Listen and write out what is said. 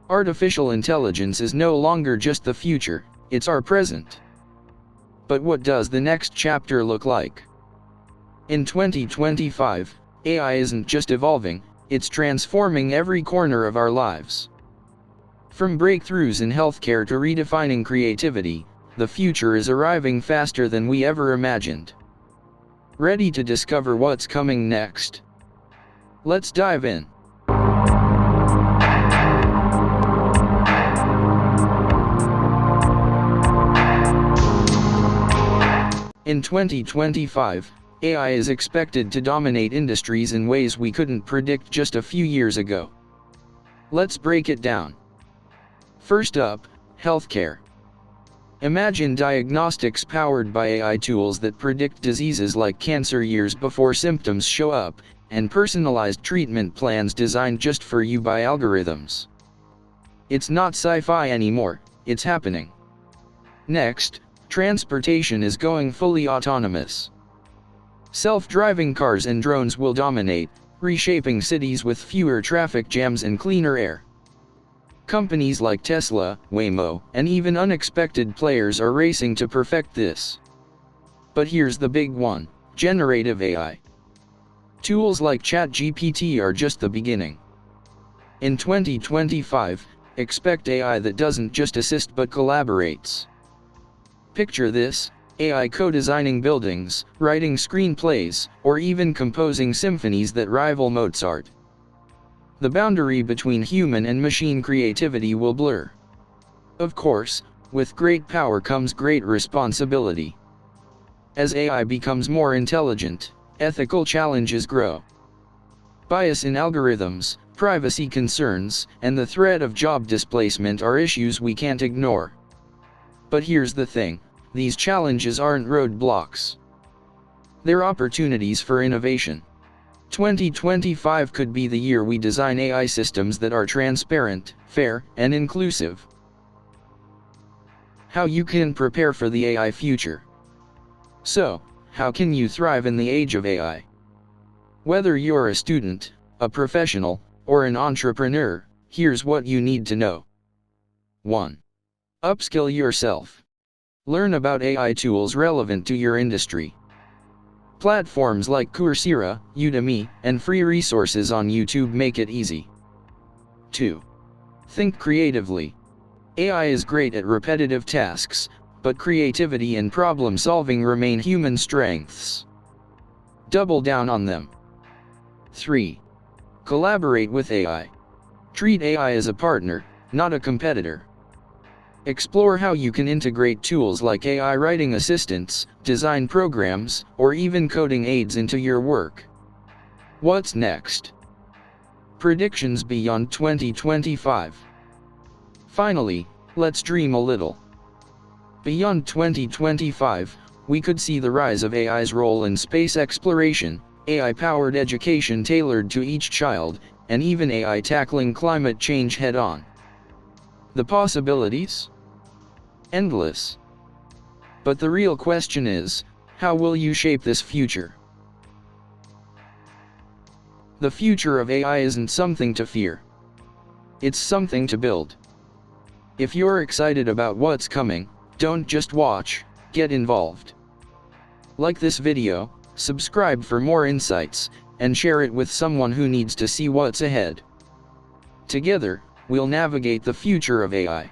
Artificial intelligence is no longer just the future, it's our present. But what does the next chapter look like? In 2025, AI isn't just evolving, it's transforming every corner of our lives. From breakthroughs in healthcare to redefining creativity, the future is arriving faster than we ever imagined. Ready to discover what's coming next? Let's dive in. In 2025, AI is expected to dominate industries in ways we couldn't predict just a few years ago. Let's break it down. First up, healthcare. Imagine diagnostics powered by AI tools that predict diseases like cancer years before symptoms show up, and personalized treatment plans designed just for you by algorithms. It's not sci-fi anymore, it's happening. Next, transportation is going fully autonomous. Self-driving cars and drones will dominate, reshaping cities with fewer traffic jams and cleaner air. Companies like Tesla, Waymo, and even unexpected players are racing to perfect this. But here's the big one: generative AI. Tools like ChatGPT are just the beginning. In 2025, expect AI that doesn't just assist but collaborates. Picture this: AI co-designing buildings, writing screenplays, or even composing symphonies that rival Mozart. The boundary between human and machine creativity will blur. Of course, with great power comes great responsibility. As AI becomes more intelligent, ethical challenges grow. Bias in algorithms, privacy concerns, and the threat of job displacement are issues we can't ignore. But here's the thing: these challenges aren't roadblocks. They're opportunities for innovation. 2025 could be the year we design AI systems that are transparent, fair, and inclusive. How you can prepare for the AI future. So, how can you thrive in the age of AI? Whether you're a student, a professional, or an entrepreneur, here's what you need to know. 1. Upskill yourself. Learn about AI tools relevant to your industry. Platforms like Coursera, Udemy, and free resources on YouTube make it easy. 2. Think creatively. AI is great at repetitive tasks, but creativity and problem-solving remain human strengths. Double down on them. 3. Collaborate with AI. Treat AI as a partner, not a competitor. Explore how you can integrate tools like AI writing assistants, design programs, or even coding aids into your work. What's next? Predictions beyond 2025. Finally, let's dream a little. Beyond 2025, we could see the rise of AI's role in space exploration, AI-powered education tailored to each child, and even AI tackling climate change head-on. The possibilities? Endless. But the real question is, how will you shape this future? The future of AI isn't something to fear. It's something to build. If you're excited about what's coming, don't just watch, get involved. Like this video, subscribe for more insights, and share it with someone who needs to see what's ahead. Together, we'll navigate the future of AI.